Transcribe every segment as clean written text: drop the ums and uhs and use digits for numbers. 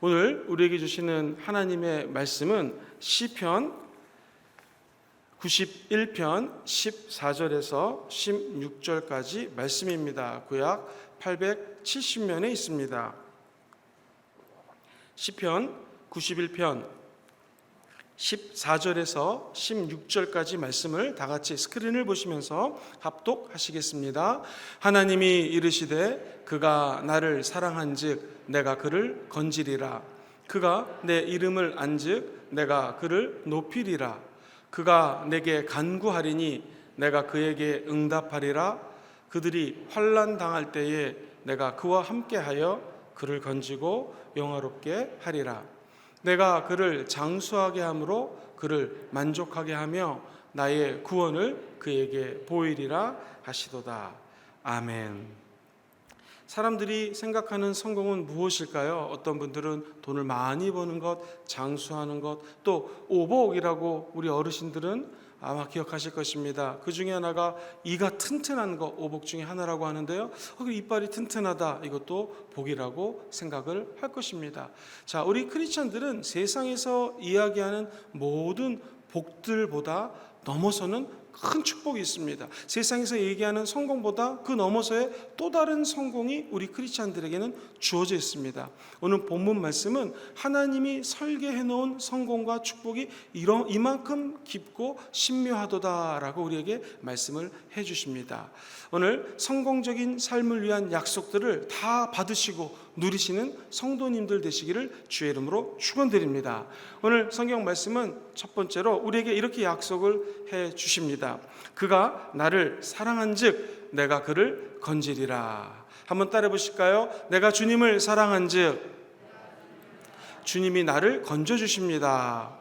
오늘 우리에게 주시는 하나님의 말씀은 시편 91편 14절에서 16절까지 말씀입니다. 구약 870면에 있습니다. 시편 91편 14절에서 16절까지 말씀을 다 같이 스크린을 보시면서 합독하시겠습니다. 하나님이 이르시되 그가 나를 사랑한즉 내가 그를 건지리라. 그가 내 이름을 안즉 내가 그를 높이리라. 그가 내게 간구하리니 내가 그에게 응답하리라. 그들이 환난 당할 때에 내가 그와 함께하여 그를 건지고 영화롭게 하리라. 내가 그를 장수하게 함으로 그를 만족하게 하며 나의 구원을 그에게 보이리라 하시도다. 아멘. 사람들이 생각하는 성공은 무엇일까요? 어떤 분들은 돈을 많이 버는 것, 장수하는 것, 또 오복이라고 우리 어르신들은 아마 기억하실 것입니다. 그 중에 하나가 이가 튼튼한 거, 오복 중에 하나라고 하는데요. 이빨이 튼튼하다, 이것도 복이라고 생각을 할 것입니다. 자, 우리 크리스천들은 세상에서 이야기하는 모든 복들보다 넘어서는 큰 축복이 있습니다. 세상에서 얘기하는 성공보다 그 너머서의 또 다른 성공이 우리 크리스찬들에게는 주어져 있습니다. 오늘 본문 말씀은 하나님이 설계해 놓은 성공과 축복이 이만큼 깊고 신묘하도다라고 우리에게 말씀을 해 주십니다. 오늘 성공적인 삶을 위한 약속들을 다 받으시고 누리시는 성도님들 되시기를 주의 이름으로 축원드립니다. 오늘 성경 말씀은 첫 번째로 우리에게 이렇게 약속을 해 주십니다. 그가 나를 사랑한즉 내가 그를 건지리라. 한번 따라 보실까요? 내가 주님을 사랑한즉 주님이 나를 건져 주십니다.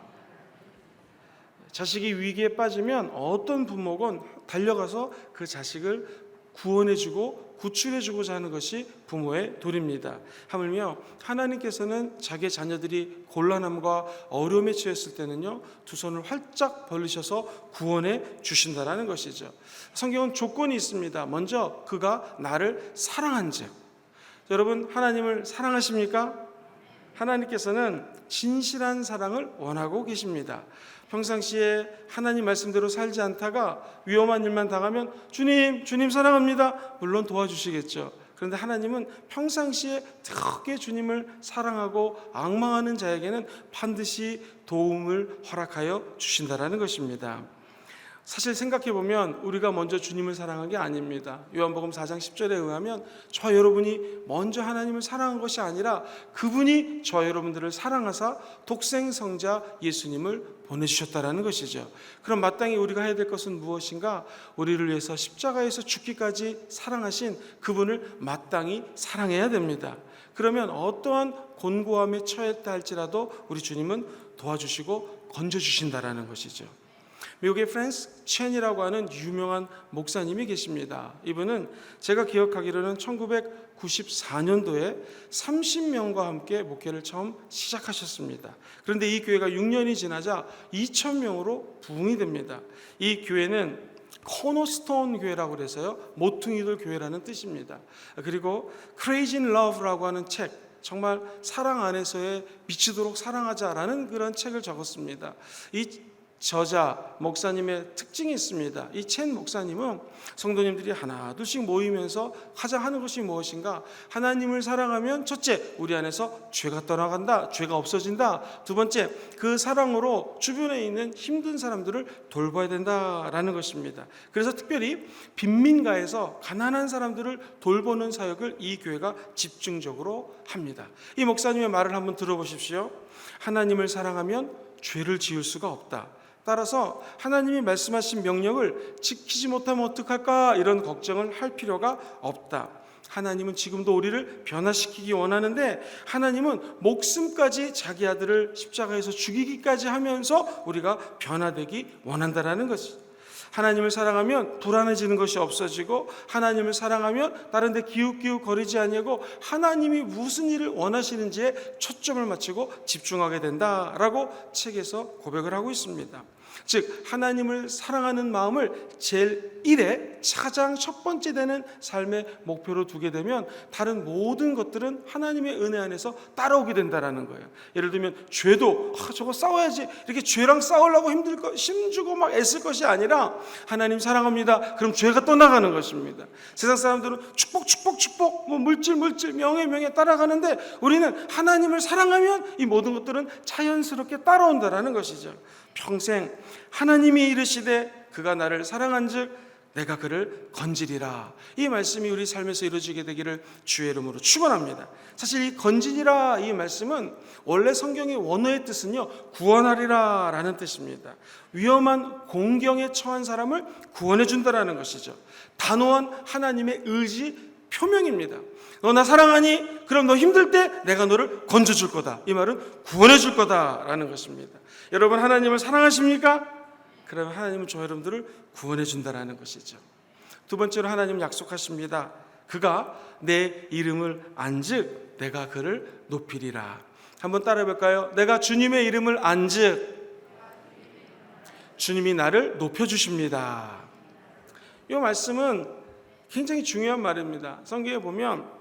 자식이 위기에 빠지면 어떤 부모건 달려가서 그 자식을 구원해주고 구출해주고자 하는 것이 부모의 도리입니다. 하물며 하나님께서는 자기의 자녀들이 곤란함과 어려움에 처했을 때는요, 두 손을 활짝 벌리셔서 구원해 주신다라는 것이죠. 성경은 조건이 있습니다. 먼저 그가 나를 사랑한즉. 여러분, 하나님을 사랑하십니까? 하나님께서는 진실한 사랑을 원하고 계십니다. 평상시에 하나님 말씀대로 살지 않다가 위험한 일만 당하면 주님 사랑합니다. 물론 도와주시겠죠. 그런데 하나님은 평상시에 크게 주님을 사랑하고 앙망하는 자에게는 반드시 도움을 허락하여 주신다라는 것입니다. 사실 생각해보면 우리가 먼저 주님을 사랑한 게 아닙니다. 요한복음 4장 10절에 의하면 저와 여러분이 먼저 하나님을 사랑한 것이 아니라 그분이 저와 여러분들을 사랑하사 독생성자 예수님을 보내주셨다라는 것이죠. 그럼 마땅히 우리가 해야 될 것은 무엇인가? 우리를 위해서 십자가에서 죽기까지 사랑하신 그분을 마땅히 사랑해야 됩니다. 그러면 어떠한 곤고함에 처했다 할지라도 우리 주님은 도와주시고 건져주신다라는 것이죠. 미국의 프랜스 첸이라고 하는 유명한 목사님이 계십니다. 이분은 제가 기억하기로는 1994년도에 30명과 함께 목회를 처음 시작하셨습니다. 그런데 이 교회가 6년이 지나자 2,000명으로 부흥이 됩니다. 이 교회는 코너스톤 교회라고 그래서요, 모퉁이돌 교회라는 뜻입니다. 그리고 Crazy in Love라고 하는 책, 정말 사랑 안에서의 미치도록 사랑하자라는 그런 책을 적었습니다. 이 저자 목사님의 특징이 있습니다. 이 첸 목사님은 성도님들이 하나 둘씩 모이면서 가장 하는 것이 무엇인가? 하나님을 사랑하면 첫째, 우리 안에서 죄가 떠나간다, 죄가 없어진다. 두 번째, 그 사랑으로 주변에 있는 힘든 사람들을 돌봐야 된다라는 것입니다. 그래서 특별히 빈민가에서 가난한 사람들을 돌보는 사역을 이 교회가 집중적으로 합니다. 이 목사님의 말을 한번 들어보십시오. 하나님을 사랑하면 죄를 지을 수가 없다. 따라서 하나님이 말씀하신 명령을 지키지 못하면 어떡할까, 이런 걱정을 할 필요가 없다. 하나님은 지금도 우리를 변화시키기 원하는데 하나님은 목숨까지 자기 아들을 십자가에서 죽이기까지 하면서 우리가 변화되기 원한다라는 것이죠. 하나님을 사랑하면 불안해지는 것이 없어지고, 하나님을 사랑하면 다른 데 기웃기웃 거리지 아니하고 하나님이 무슨 일을 원하시는지에 초점을 맞추고 집중하게 된다라고 책에서 고백을 하고 있습니다. 즉 하나님을 사랑하는 마음을 제일 1에 가장 첫 번째 되는 삶의 목표로 두게 되면 다른 모든 것들은 하나님의 은혜 안에서 따라오게 된다는 거예요. 예를 들면 죄도 저거 싸워야지 이렇게 죄랑 싸우려고 힘주고 막 애쓸 것이 아니라 하나님 사랑합니다. 그럼 죄가 떠나가는 것입니다. 세상 사람들은 축복 뭐 물질 명예 따라가는데 우리는 하나님을 사랑하면 이 모든 것들은 자연스럽게 따라온다라는 것이죠. 평생 하나님이 이르시되 그가 나를 사랑한즉 내가 그를 건지리라. 이 말씀이 우리 삶에서 이루어지게 되기를 주의 이름으로 축원합니다. 사실 이 건지리라 이 말씀은 원래 성경의 원어의 뜻은요 구원하리라 라는 뜻입니다. 위험한 공경에 처한 사람을 구원해 준다라는 것이죠. 단호한 하나님의 의지 표명입니다. 너 나 사랑하니? 그럼 너 힘들 때 내가 너를 건져줄 거다. 이 말은 구원해 줄 거다라는 것입니다. 여러분 하나님을 사랑하십니까? 그러면 하나님은 저 여러분들을 구원해 준다라는 것이죠. 두 번째로 하나님은 약속하십니다. 그가 내 이름을 안즉 내가 그를 높이리라. 한번 따라해 볼까요? 내가 주님의 이름을 안즉 주님이 나를 높여주십니다. 이 말씀은 굉장히 중요한 말입니다. 성경에 보면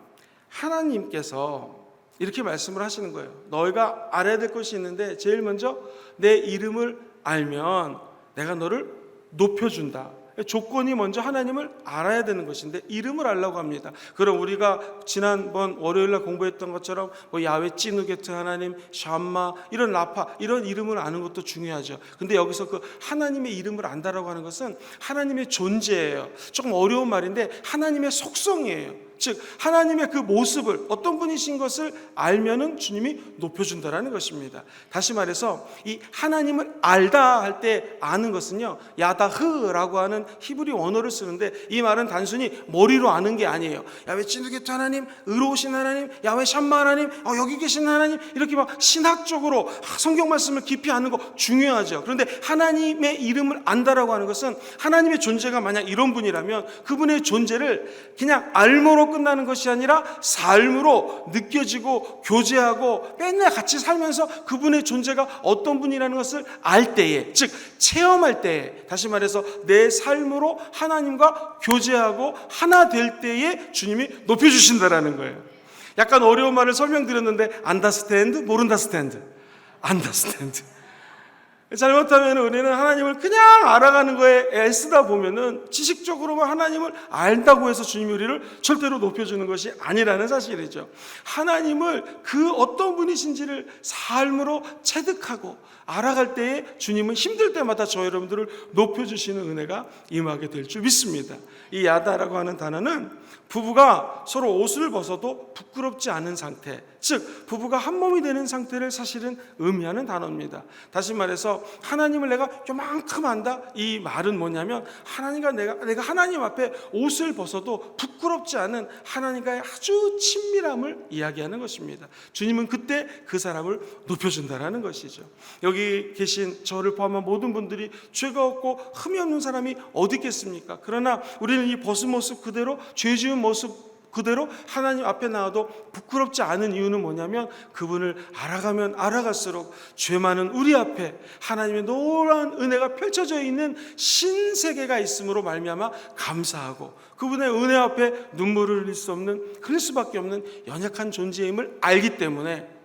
하나님께서 이렇게 말씀을 하시는 거예요. 너희가 알아야 될 것이 있는데 제일 먼저 내 이름을 알면 내가 너를 높여준다. 조건이 먼저 하나님을 알아야 되는 것인데 이름을 알라고 합니다. 그럼 우리가 지난번 월요일날 공부했던 것처럼 뭐 야훼 찌누게트 하나님, 샴마 이런 라파 이런 이름을 아는 것도 중요하죠. 근데 여기서 그 하나님의 이름을 안다라고 하는 것은 하나님의 존재예요. 조금 어려운 말인데 하나님의 속성이에요. 즉 하나님의 그 모습을 어떤 분이신 것을 알면은 주님이 높여준다라는 것입니다. 다시 말해서 이 하나님을 알다 할 때 아는 것은요 야다흐라고 하는 히브리 원어를 쓰는데 이 말은 단순히 머리로 아는 게 아니에요. 야훼 찌누게트 하나님, 의로우신 하나님, 야훼 샴마 하나님, 여기 계신 하나님 이렇게 막 신학적으로 성경 말씀을 깊이 아는 거 중요하죠. 그런데 하나님의 이름을 안다라고 하는 것은 하나님의 존재가 만약 이런 분이라면 그분의 존재를 그냥 알므로 끝나는 것이 아니라 삶으로 느껴지고 교제하고 맨날 같이 살면서 그분의 존재가 어떤 분이라는 것을 알 때에, 즉 체험할 때에, 다시 말해서 내 삶으로 하나님과 교제하고 하나 될 때에 주님이 높여주신다라는 거예요. 약간 어려운 말을 설명드렸는데 안다스탠드, 모른다스탠드, 안다스탠드. 잘못하면 우리는 하나님을 그냥 알아가는 거에 애쓰다 보면은 지식적으로만 하나님을 알다고 해서 주님이 우리를 절대로 높여주는 것이 아니라는 사실이죠. 하나님을 그 어떤 분이신지를 삶으로 체득하고 알아갈 때에 주님은 힘들 때마다 저 여러분들을 높여주시는 은혜가 임하게 될 줄 믿습니다. 이 야다라고 하는 단어는 부부가 서로 옷을 벗어도 부끄럽지 않은 상태, 즉 부부가 한 몸이 되는 상태를 사실은 의미하는 단어입니다. 다시 말해서 하나님을 내가 요만큼 안다, 이 말은 뭐냐면 하나님과 내가 하나님 앞에 옷을 벗어도 부끄럽지 않은 하나님과의 아주 친밀함을 이야기하는 것입니다. 주님은 그때 그 사람을 높여준다라는 것이죠. 여기 계신 저를 포함한 모든 분들이 죄가 없고 흠이 없는 사람이 어디 있겠습니까? 그러나 우리는 이 벗은 모습 그대로, 죄 지은 모습 그대로 하나님 앞에 나와도 부끄럽지 않은 이유는 뭐냐면 그분을 알아가면 알아갈수록 죄 많은 우리 앞에 하나님의 놀라운 은혜가 펼쳐져 있는 신세계가 있음으로 말미암아 감사하고 그분의 은혜 앞에 눈물을 흘릴 수 없는, 흘릴 수밖에 없는 연약한 존재임을 알기 때문에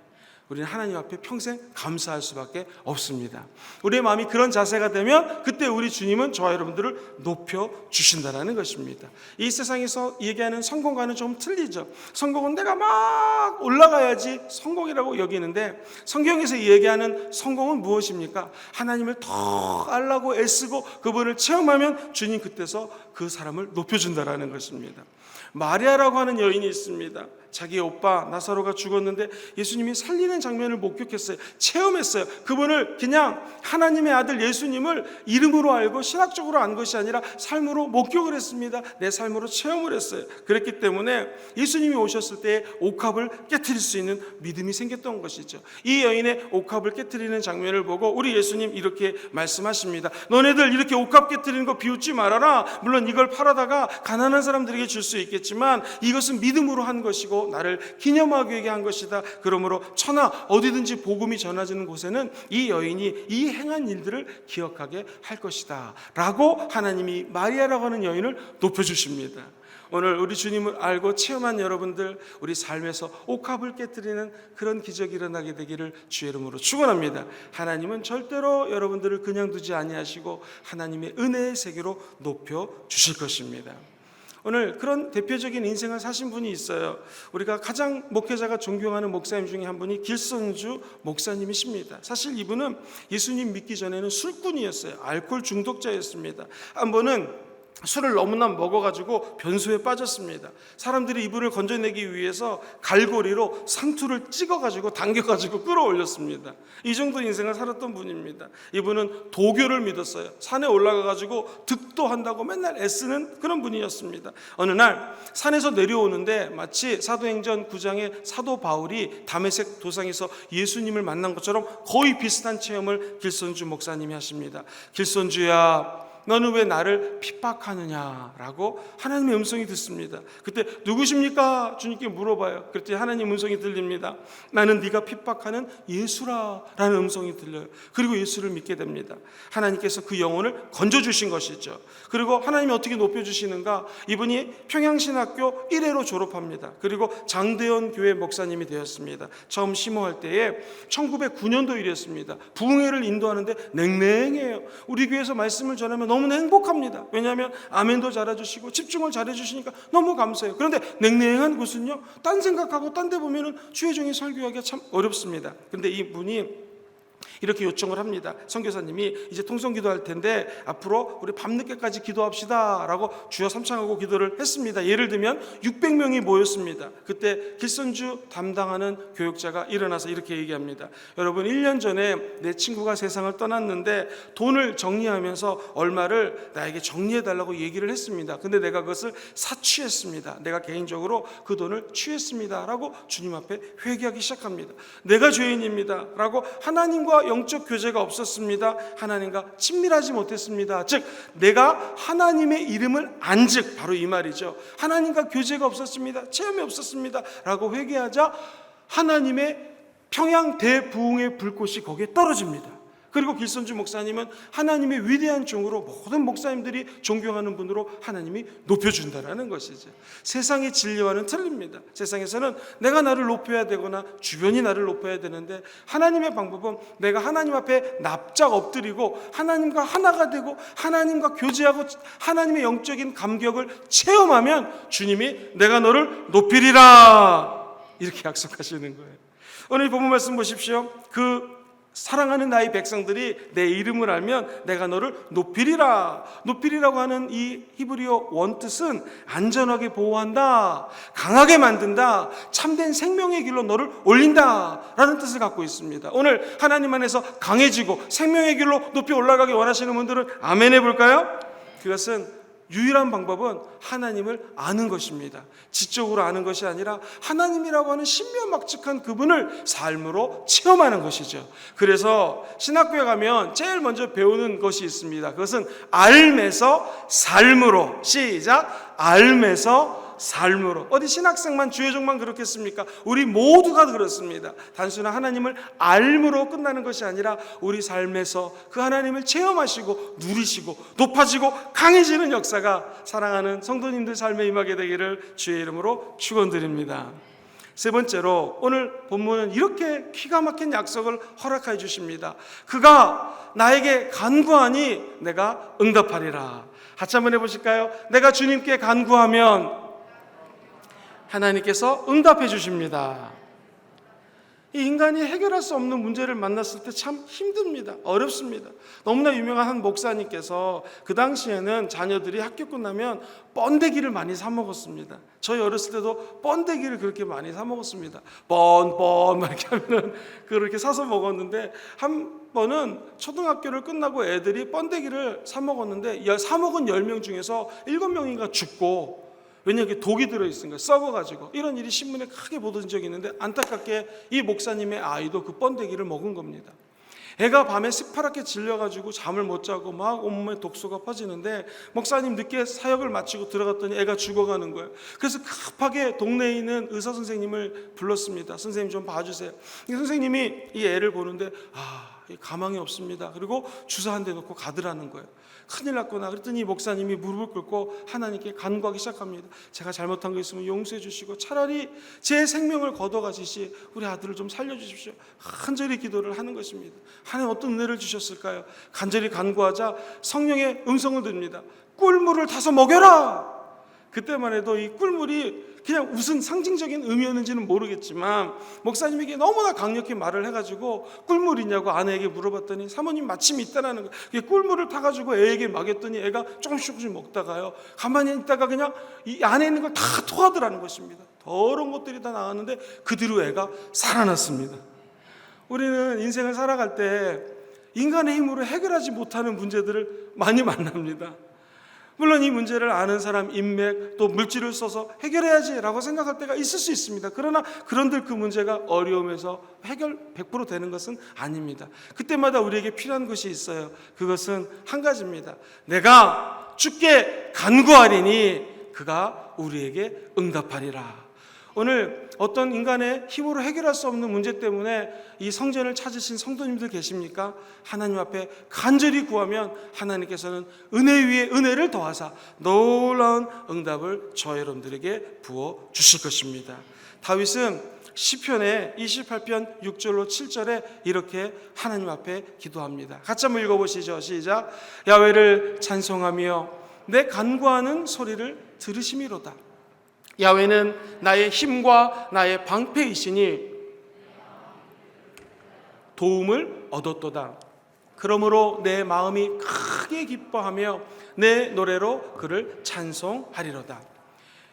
우리는 하나님 앞에 평생 감사할 수밖에 없습니다. 우리의 마음이 그런 자세가 되면 그때 우리 주님은 저와 여러분들을 높여주신다는 것입니다. 이 세상에서 얘기하는 성공과는 좀 틀리죠. 성공은 내가 막 올라가야지 성공이라고 여기는데 성경에서 얘기하는 성공은 무엇입니까? 하나님을 더 알라고 애쓰고 그분을 체험하면 주님 그때서 그 사람을 높여준다는 것입니다. 마리아라고 하는 여인이 있습니다. 자기 오빠 나사로가 죽었는데 예수님이 살리는 장면을 목격했어요. 체험했어요. 그분을 그냥 하나님의 아들 예수님을 이름으로 알고 신학적으로 안 것이 아니라 삶으로 목격을 했습니다. 내 삶으로 체험을 했어요. 그랬기 때문에 예수님이 오셨을 때 옥합을 깨트릴 수 있는 믿음이 생겼던 것이죠. 이 여인의 옥합을 깨트리는 장면을 보고 우리 예수님 이렇게 말씀하십니다. 너네들 이렇게 옥합 깨트리는 거 비웃지 말아라. 물론 이걸 팔아다가 가난한 사람들에게 줄 수 있겠죠. 있겠지만 이것은 믿음으로 한 것이고 나를 기념하기 위해 한 것이다. 그러므로 천하 어디든지 복음이 전해지는 곳에는 이 여인이 이 행한 일들을 기억하게 할 것이다 라고 하나님이 마리아라고 하는 여인을 높여주십니다. 오늘 우리 주님을 알고 체험한 여러분들, 우리 삶에서 옥합을 깨뜨리는 그런 기적이 일어나게 되기를 주의 이름으로 축원합니다. 하나님은 절대로 여러분들을 그냥 두지 아니하시고 하나님의 은혜의 세계로 높여 주실 것입니다. 오늘 그런 대표적인 인생을 사신 분이 있어요. 우리가 가장 목회자가 존경하는 목사님 중에 한 분이 길선주 목사님이십니다. 사실 이분은 예수님 믿기 전에는 술꾼이었어요. 알코올 중독자였습니다. 한 번은 술을 너무나 먹어가지고 변소에 빠졌습니다. 사람들이 이분을 건져내기 위해서 갈고리로 상투를 찍어가지고 당겨가지고 끌어올렸습니다. 이 정도 인생을 살았던 분입니다. 이분은 도교를 믿었어요. 산에 올라가가지고 득도한다고 맨날 애쓰는 그런 분이었습니다. 어느 날 산에서 내려오는데 마치 사도행전 9장의 사도 바울이 다메섹 도상에서 예수님을 만난 것처럼 거의 비슷한 체험을 길선주 목사님이 하십니다. 길선주야, 너는 왜 나를 핍박하느냐라고 하나님의 음성이 듣습니다. 그때 누구십니까? 주님께 물어봐요. 그랬더니 하나님 음성이 들립니다. 나는 네가 핍박하는 예수라라는 음성이 들려요. 그리고 예수를 믿게 됩니다. 하나님께서 그 영혼을 건져주신 것이죠. 그리고 하나님이 어떻게 높여주시는가? 이분이 평양신학교 1회로 졸업합니다. 그리고 장대현 교회 목사님이 되었습니다. 처음 심호할 때에 1909년도 일이었습니다. 부흥회를 인도하는데 냉랭해요. 우리 교회에서 말씀을 전하면 너무나 행복합니다. 왜냐하면 아멘도 잘해주시고 집중을 잘해주시니까 너무 감사해요. 그런데 냉랭한 곳은요, 딴 생각하고 딴 데 보면은 주의 종이 설교하기가 참 어렵습니다. 그런데 이분이 이렇게 요청을 합니다. 선교사님이 이제 통성기도할 텐데 앞으로 우리 밤늦게까지 기도합시다 라고 주여 삼창하고 기도를 했습니다. 예를 들면 600명이 모였습니다. 그때 길선주 담당하는 교육자가 일어나서 이렇게 얘기합니다. 여러분, 1년 전에 내 친구가 세상을 떠났는데 돈을 정리하면서 얼마를 나에게 정리해달라고 얘기를 했습니다. 근데 내가 그것을 사취했습니다. 내가 개인적으로 그 돈을 취했습니다 라고 주님 앞에 회개하기 시작합니다. 내가 죄인입니다 라고 하나님과 영적 교제가 없었습니다. 하나님과 친밀하지 못했습니다. 즉 내가 하나님의 이름을 안즉, 바로 이 말이죠. 하나님과 교제가 없었습니다. 체험이 없었습니다 라고 회개하자 하나님의 평양 대부흥의 불꽃이 거기에 떨어집니다. 그리고 길선주 목사님은 하나님의 위대한 종으로 모든 목사님들이 존경하는 분으로 하나님이 높여준다라는 것이죠. 세상의 진리와는 틀립니다. 세상에서는 내가 나를 높여야 되거나 주변이 나를 높여야 되는데 하나님의 방법은 내가 하나님 앞에 납작 엎드리고 하나님과 하나가 되고 하나님과 교제하고 하나님의 영적인 감격을 체험하면 주님이 내가 너를 높이리라 이렇게 약속하시는 거예요. 오늘 본문 말씀 보십시오. 그 사랑하는 나의 백성들이 내 이름을 알면 내가 너를 높이리라. 높이리라고 하는 이 히브리어 원뜻은 안전하게 보호한다, 강하게 만든다, 참된 생명의 길로 너를 올린다 라는 뜻을 갖고 있습니다. 오늘 하나님 안에서 강해지고 생명의 길로 높이 올라가기 원하시는 분들은 아멘 해볼까요? 그것은 유일한 방법은 하나님을 아는 것입니다. 지적으로 아는 것이 아니라 하나님이라고 하는 신비막측한 그분을 삶으로 체험하는 것이죠. 그래서 신학교에 가면 제일 먼저 배우는 것이 있습니다. 그것은 알면서 삶으로, 시작, 알면서 삶으로. 어디 신학생만 주의종만 그렇겠습니까? 우리 모두가 그렇습니다. 단순한 하나님을 알므로 끝나는 것이 아니라 우리 삶에서 그 하나님을 체험하시고 누리시고 높아지고 강해지는 역사가 사랑하는 성도님들 삶에 임하게 되기를 주의 이름으로 축원드립니다. 세 번째로 오늘 본문은 이렇게 기가 막힌 약속을 허락해 주십니다. 그가 나에게 간구하니 내가 응답하리라. 같이 한번 해보실까요? 내가 주님께 간구하면 하나님께서 응답해 주십니다. 이 인간이 해결할 수 없는 문제를 만났을 때 참 힘듭니다. 어렵습니다. 너무나 유명한 한 목사님께서 그 당시에는 자녀들이 학교 끝나면 번데기를 많이 사 먹었습니다. 저희 어렸을 때도 번데기를 그렇게 많이 사 먹었습니다. 뻔뻔 이렇게 하면 그렇게 사서 먹었는데 한 번은 초등학교를 끝나고 애들이 번데기를 사 먹었는데 사 먹은 10명 중에서 7명인가 죽고, 왜냐하면 이게 독이 들어있으니까 썩어가지고, 이런 일이 신문에 크게 보도된 적이 있는데 안타깝게 이 목사님의 아이도 그 번데기를 먹은 겁니다. 애가 밤에 새파랗게 질려가지고 잠을 못 자고 막 온몸에 독소가 퍼지는데 목사님 늦게 사역을 마치고 들어갔더니 애가 죽어가는 거예요. 그래서 급하게 동네에 있는 의사 선생님을 불렀습니다. 선생님 좀 봐주세요. 이 선생님이 이 애를 보는데 가망이 없습니다. 그리고 주사 한 대 놓고 가더라는 거예요. 큰일 났구나. 그랬더니 목사님이 무릎을 꿇고 하나님께 간구하기 시작합니다. 제가 잘못한 거 있으면 용서해 주시고 차라리 제 생명을 걷어가시시 우리 아들을 좀 살려주십시오. 간절히 기도를 하는 것입니다. 하나님 어떤 은혜를 주셨을까요? 간절히 간구하자 성령의 음성을 듭니다. 꿀물을 타서 먹여라. 그때만 해도 이 꿀물이 그냥 무슨 상징적인 의미였는지는 모르겠지만 목사님에게 너무나 강력히 말을 해가지고 꿀물 있냐고 아내에게 물어봤더니 사모님 마침 있다라는 거예요. 꿀물을 타가지고 애에게 먹였더니 애가 조금씩 먹다가요 가만히 있다가 그냥 이 안에 있는 걸 다 토하더라는 것입니다. 더러운 것들이 다 나왔는데 그 뒤로 애가 살아났습니다. 우리는 인생을 살아갈 때 인간의 힘으로 해결하지 못하는 문제들을 많이 만납니다. 물론 이 문제를 아는 사람, 인맥, 또 물질을 써서 해결해야지 라고 생각할 때가 있을 수 있습니다. 그러나 그런들 그 문제가 어려움에서 해결 100% 되는 것은 아닙니다. 그때마다 우리에게 필요한 것이 있어요. 그것은 한 가지입니다. 내가 주께 간구하리니 그가 우리에게 응답하리라. 오늘 어떤 인간의 힘으로 해결할 수 없는 문제 때문에 이 성전을 찾으신 성도님들 계십니까? 하나님 앞에 간절히 구하면 하나님께서는 은혜 위에 은혜를 더하사 놀라운 응답을 저와 여러분들에게 부어 주실 것입니다. 다윗은 시편의 28편 6절로 7절에 이렇게 하나님 앞에 기도합니다. 같이 한번 읽어보시죠. 시작. 야훼를 찬송하며 내 간구하는 소리를 들으심이로다. 야훼는 나의 힘과 나의 방패이시니 도움을 얻었도다. 그러므로 내 마음이 크게 기뻐하며 내 노래로 그를 찬송하리로다.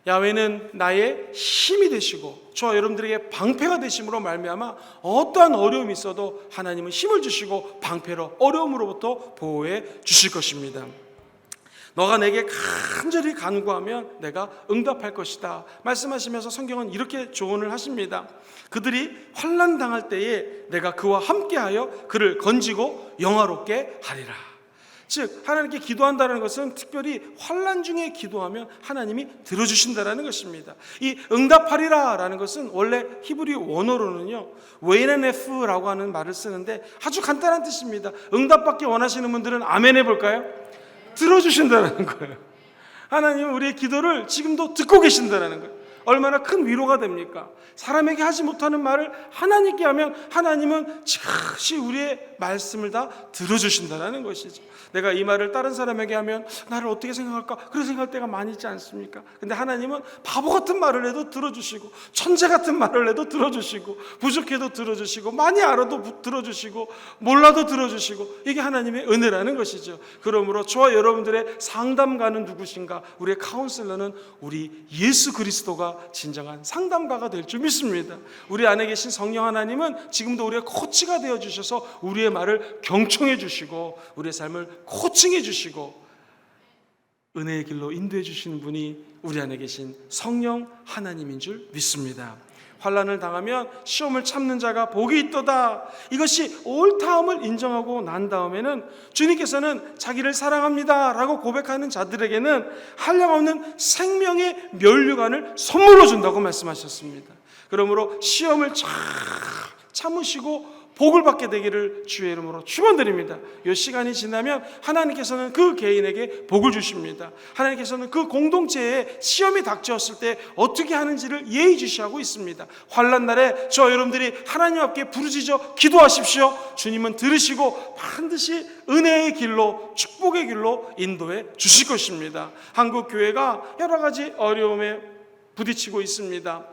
야훼는 나의 힘이 되시고 저와 여러분들에게 방패가 되심으로 말미암아 어떠한 어려움이 있어도 하나님은 힘을 주시고 방패로 어려움으로부터 보호해 주실 것입니다. 너가 내게 간절히 간구하면 내가 응답할 것이다 말씀하시면서 성경은 이렇게 조언을 하십니다. 그들이 환난 당할 때에 내가 그와 함께하여 그를 건지고 영화롭게 하리라. 즉 하나님께 기도한다는 것은 특별히 환난 중에 기도하면 하나님이 들어주신다는 것입니다. 이 응답하리라라는 것은 원래 히브리 원어로는요 웨이네네프라고 하는 말을 쓰는데 아주 간단한 뜻입니다. 응답받기 원하시는 분들은 아멘 해볼까요? 들어주신다는 거예요. 하나님은 우리의 기도를 지금도 듣고 계신다는 거예요. 얼마나 큰 위로가 됩니까? 사람에게 하지 못하는 말을 하나님께 하면 하나님은 즉시 우리의 말씀을 다 들어주신다는 것이죠. 내가 이 말을 다른 사람에게 하면 나를 어떻게 생각할까? 그런 생각할 때가 많이 있지 않습니까? 근데 하나님은 바보 같은 말을 해도 들어주시고 천재 같은 말을 해도 들어주시고 부족해도 들어주시고 많이 알아도 들어주시고 몰라도 들어주시고 이게 하나님의 은혜라는 것이죠. 그러므로 저와 여러분들의 상담가는 누구신가? 우리의 카운슬러는 우리 예수 그리스도가 진정한 상담가가 될 줄 믿습니다. 우리 안에 계신 성령 하나님은 지금도 우리의 코치가 되어주셔서 우리의 말을 경청해 주시고 우리의 삶을 코칭해 주시고 은혜의 길로 인도해 주시는 분이 우리 안에 계신 성령 하나님인 줄 믿습니다. 환난을 당하면 시험을 참는 자가 복이 있도다. 이것이 옳다함을 인정하고 난 다음에는 주님께서는 자기를 사랑합니다 라고 고백하는 자들에게는 한량없는 생명의 면류관을 선물로 준다고 말씀하셨습니다. 그러므로 시험을 잘 참으시고 복을 받게 되기를 주의 이름으로 축원드립니다. 이 시간이 지나면 하나님께서는 그 개인에게 복을 주십니다. 하나님께서는 그 공동체에 시험이 닥쳤을 때 어떻게 하는지를 예의주시하고 있습니다. 환난 날에 저 여러분들이 하나님 앞에 부르짖어 기도하십시오. 주님은 들으시고 반드시 은혜의 길로 축복의 길로 인도해 주실 것입니다. 한국 교회가 여러 가지 어려움에 부딪히고 있습니다.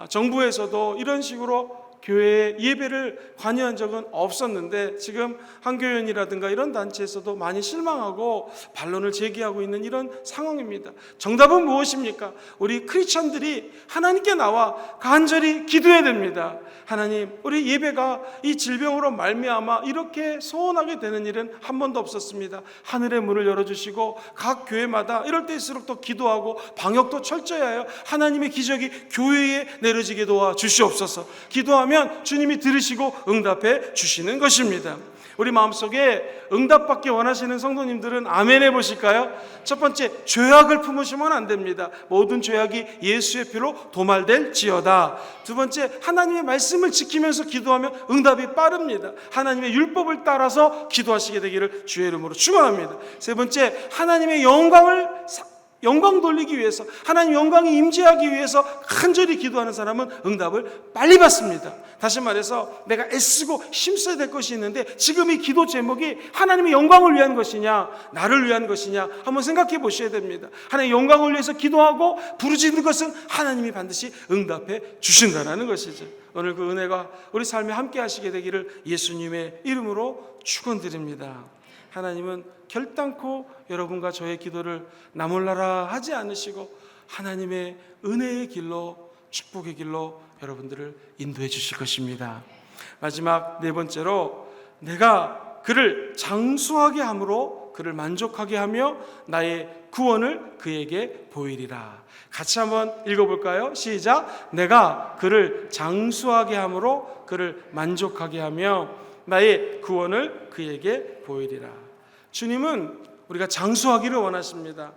정부에서도 이런 식으로 교회에 예배를 관여한 적은 없었는데 지금 한교연이라든가 이런 단체에서도 많이 실망하고 반론을 제기하고 있는 이런 상황입니다. 정답은 무엇입니까? 우리 크리스천들이 하나님께 나와 간절히 기도해야 됩니다. 하나님, 우리 예배가 이 질병으로 말미암아 이렇게 소원하게 되는 일은 한 번도 없었습니다. 하늘의 문을 열어주시고 각 교회마다 이럴 때일수록 더 기도하고 방역도 철저히 하여 하나님의 기적이 교회에 내려지게 도와 주시옵소서. 기도하면 기도하면 주님이 들으시고 응답해 주시는 것입니다. 우리 마음속에 응답받기 원하시는 성도님들은 아멘 해보실까요? 첫 번째, 죄악을 품으시면 안 됩니다. 모든 죄악이 예수의 피로 도말될지어다. 두 번째, 하나님의 말씀을 지키면서 기도하면 응답이 빠릅니다. 하나님의 율법을 따라서 기도하시게 되기를 주의 이름으로 축원합니다. 세 번째, 하나님의 영광 돌리기 위해서, 하나님 영광이 임재하기 위해서 간절히 기도하는 사람은 응답을 빨리 받습니다. 다시 말해서 내가 애쓰고 힘써야 될 것이 있는데 지금 이 기도 제목이 하나님의 영광을 위한 것이냐 나를 위한 것이냐 한번 생각해 보셔야 됩니다. 하나님의 영광을 위해서 기도하고 부르짖는 것은 하나님이 반드시 응답해 주신다는 것이죠. 오늘 그 은혜가 우리 삶에 함께 하시게 되기를 예수님의 이름으로 축원드립니다. 하나님은 결단코 여러분과 저의 기도를 나 몰라라 하지 않으시고 하나님의 은혜의 길로, 축복의 길로 여러분들을 인도해 주실 것입니다. 마지막 네 번째로, 내가 그를 장수하게 함으로 그를 만족하게 하며 나의 구원을 그에게 보이리라. 같이 한번 읽어볼까요? 시작. 내가 그를 장수하게 함으로 그를 만족하게 하며 나의 구원을 그에게 보이리라. 주님은 우리가 장수하기를 원하십니다.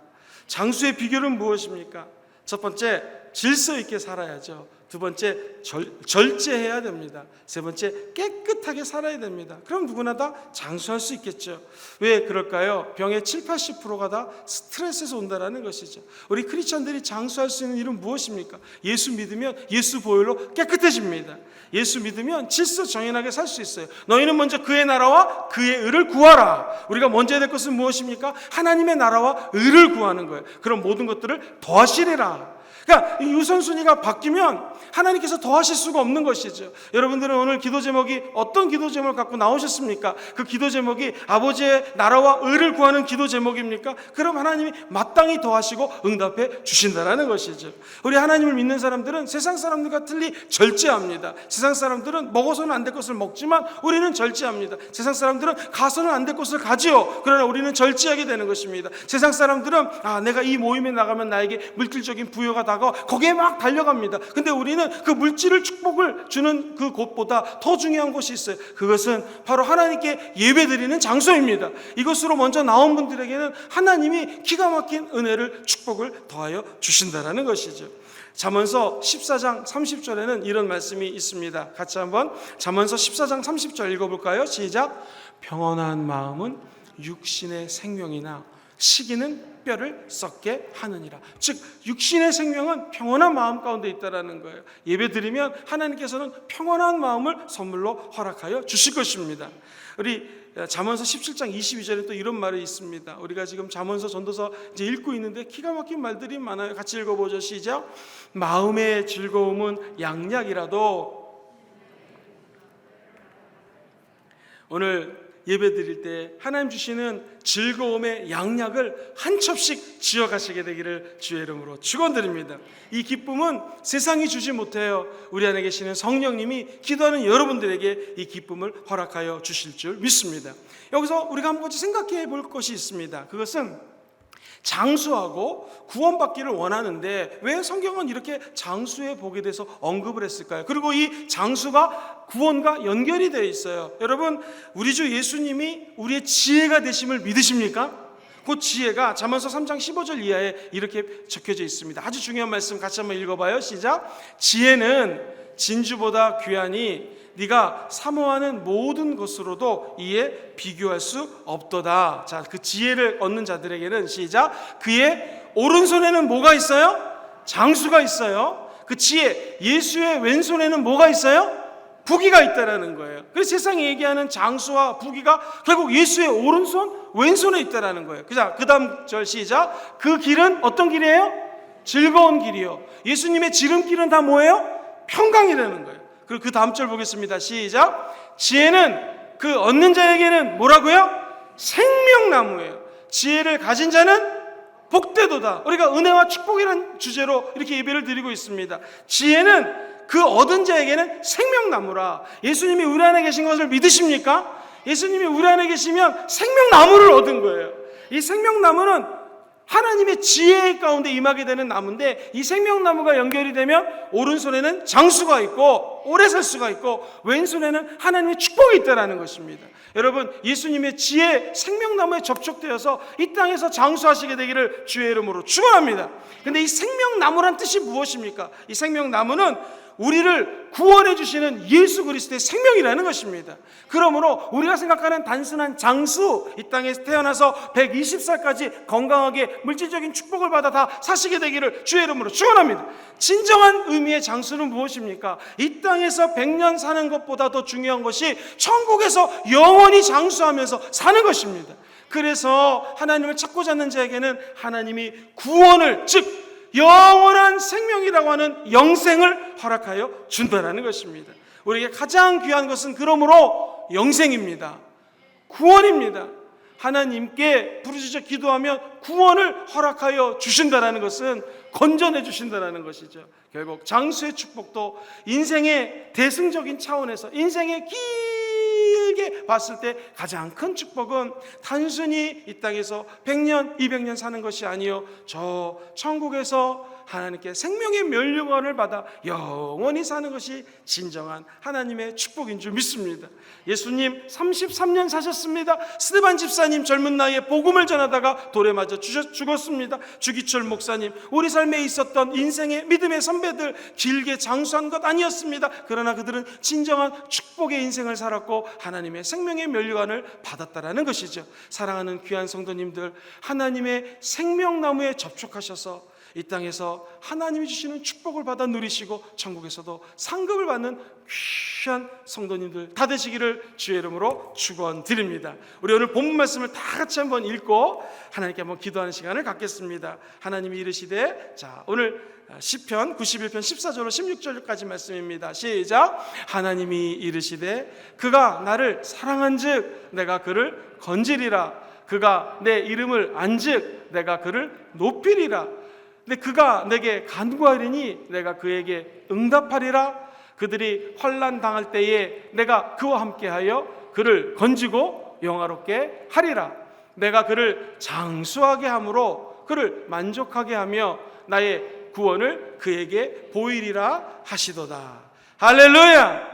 장수의 비결은 무엇입니까? 첫 번째, 질서 있게 살아야죠. 두 번째, 절제해야 됩니다. 세 번째, 깨끗하게 살아야 됩니다. 그럼 누구나 다 장수할 수 있겠죠. 왜 그럴까요? 병의 70-80%가 다 스트레스에서 온다는 것이죠. 우리 크리스천들이 장수할 수 있는 일은 무엇입니까? 예수 믿으면 예수 보혈로 깨끗해집니다. 예수 믿으면 질서 정연하게 살 수 있어요. 너희는 먼저 그의 나라와 그의 의를 구하라. 우리가 먼저 해야 될 것은 무엇입니까? 하나님의 나라와 의를 구하는 거예요. 그럼 모든 것들을 더하시리라. 그러니까 이 우선순위가 바뀌면 하나님께서 더하실 수가 없는 것이죠. 여러분들은 오늘 기도 제목이 어떤 기도 제목을 갖고 나오셨습니까? 그 기도 제목이 아버지의 나라와 의를 구하는 기도 제목입니까? 그럼 하나님이 마땅히 더하시고 응답해 주신다는 것이죠. 우리 하나님을 믿는 사람들은 세상 사람들과 틀리 절제합니다. 세상 사람들은 먹어서는 안 될 것을 먹지만 우리는 절제합니다. 세상 사람들은 가서는 안 될 것을 가지요. 그러나 우리는 절제하게 되는 것입니다. 세상 사람들은 내가 이 모임에 나가면 나에게 물질적인 부여가 다가와 거기에 막 달려갑니다. 근데 우리는 그 물질을 축복을 주는 그 곳보다 더 중요한 것이 있어요. 그것은 바로 하나님께 예배드리는 장소입니다. 이것으로 먼저 나온 분들에게는 하나님이 기가 막힌 은혜를, 축복을 더하여 주신다는 것이죠. 잠언서 14장 30절에는 이런 말씀이 있습니다. 같이 한번 잠언서 14장 30절 읽어볼까요? 시작. 평온한 마음은 육신의 생명이나 시기는 뼈를 썩게 하느니라. 즉 육신의 생명은 평온한 마음 가운데 있다라는 거예요. 예배드리면 하나님께서는 평온한 마음을 선물로 허락하여 주실 것입니다. 우리 잠언서 17장 22절에 또 이런 말이 있습니다. 우리가 지금 잠언서 전도서 이제 읽고 있는데 기가 막힌 말들이 많아요. 같이 읽어보죠. 시작. 마음의 즐거움은 양약이라도. 오늘 예배 드릴 때 하나님 주시는 즐거움의 양약을 한 첩씩 지어가시게 되기를 주의 이름으로 축원드립니다. 이 기쁨은 세상이 주지 못해요. 우리 안에 계시는 성령님이 기도하는 여러분들에게 이 기쁨을 허락하여 주실 줄 믿습니다. 여기서 우리가 한 가지 생각해 볼 것이 있습니다. 그것은 장수하고 구원받기를 원하는데 왜 성경은 이렇게 장수의 복에 대해서 언급을 했을까요? 그리고 이 장수가 구원과 연결이 되어 있어요. 여러분, 우리 주 예수님이 우리의 지혜가 되심을 믿으십니까? 그 지혜가 잠언서 3장 15절 이하에 이렇게 적혀져 있습니다. 아주 중요한 말씀 같이 한번 읽어봐요. 시작. 지혜는 진주보다 귀하니 네가 사모하는 모든 것으로도 이에 비교할 수 없도다. 자, 그 지혜를 얻는 자들에게는 시작. 그의 오른손에는 뭐가 있어요? 장수가 있어요. 그 지혜, 예수의 왼손에는 뭐가 있어요? 부귀가 있다라는 거예요. 그래서 세상이 얘기하는 장수와 부귀가 결국 예수의 오른손, 왼손에 있다라는 거예요. 그 다음 절 시작. 그 길은 어떤 길이에요? 즐거운 길이요. 예수님의 지름길은 다 뭐예요? 평강이라는 거예요. 그리고 그 다음 절 보겠습니다. 시작. 지혜는 그 얻는 자에게는 뭐라고요? 생명나무예요. 지혜를 가진 자는 복되도다. 우리가 은혜와 축복이라는 주제로 이렇게 예배를 드리고 있습니다. 지혜는 그 얻은 자에게는 생명나무라. 예수님이 우리 안에 계신 것을 믿으십니까? 예수님이 우리 안에 계시면 생명나무를 얻은 거예요. 이 생명나무는 하나님의 지혜 가운데 임하게 되는 나무인데 이 생명나무가 연결이 되면 오른손에는 장수가 있고 있고 오래 살 수가 있고 왼손에는 하나님의 축복이 있다는 것입니다. 여러분, 예수님의 지혜 생명나무에 접촉되어서 이 땅에서 장수하시게 되기를 주의 이름으로 축원합니다. 근데 이 생명나무란 뜻이 무엇입니까? 이 생명나무는 우리를 구원해 주시는 예수 그리스도의 생명이라는 것입니다. 그러므로 우리가 생각하는 단순한 장수, 이 땅에 태어나서 120살까지 건강하게 물질적인 축복을 받아 다 사시게 되기를 주의 이름으로 축원합니다. 진정한 의미의 장수는 무엇입니까? 이 땅에서 100년 사는 것보다 더 중요한 것이 천국에서 영원히 장수하면서 사는 것입니다. 그래서 하나님을 찾고 찾는 자에게는 하나님이 구원을, 즉 영원한 생명이라고 하는 영생을 허락하여 준다는 것입니다. 우리에게 가장 귀한 것은 그러므로 영생입니다. 구원입니다. 하나님께 부르짖어 기도하면 구원을 허락하여 주신다는 것은 건전해 주신다는 것이죠. 결국 장수의 축복도 인생의 대승적인 차원에서 인생의 길게 봤을 때 가장 큰 축복은 단순히 이 땅에서 100년, 200년 사는 것이 아니요, 저 천국에서 하나님께 생명의 면류관을 받아 영원히 사는 것이 진정한 하나님의 축복인 줄 믿습니다. 예수님 33년 사셨습니다. 스데반 집사님 젊은 나이에 복음을 전하다가 돌에 맞아 죽었습니다. 주기철 목사님, 우리 삶에 있었던 인생의 믿음의 선배들 길게 장수한 것 아니었습니다. 그러나 그들은 진정한 축복의 인생을 살았고 하나님의 생명의 면류관을 받았다라는 것이죠. 사랑하는 귀한 성도님들, 하나님의 생명나무에 접촉하셔서 이 땅에서 하나님이 주시는 축복을 받아 누리시고 천국에서도 상급을 받는 귀한 성도님들 다 되시기를 주의 이름으로 축원드립니다. 우리 오늘 본문 말씀을 다 같이 한번 읽고 하나님께 한번 기도하는 시간을 갖겠습니다. 하나님이 이르시되, 자, 오늘 시편 91편 14절로 16절까지 말씀입니다. 시작. 하나님이 이르시되 그가 나를 사랑한즉 내가 그를 건지리라. 그가 내 이름을 안즉 내가 그를 높이리라. 근데 그가 내게 간구하리니 내가 그에게 응답하리라. 그들이 환난 당할 때에 내가 그와 함께하여 그를 건지고 영화롭게 하리라. 내가 그를 장수하게 함으로 그를 만족하게 하며 나의 구원을 그에게 보이리라 하시도다. 할렐루야.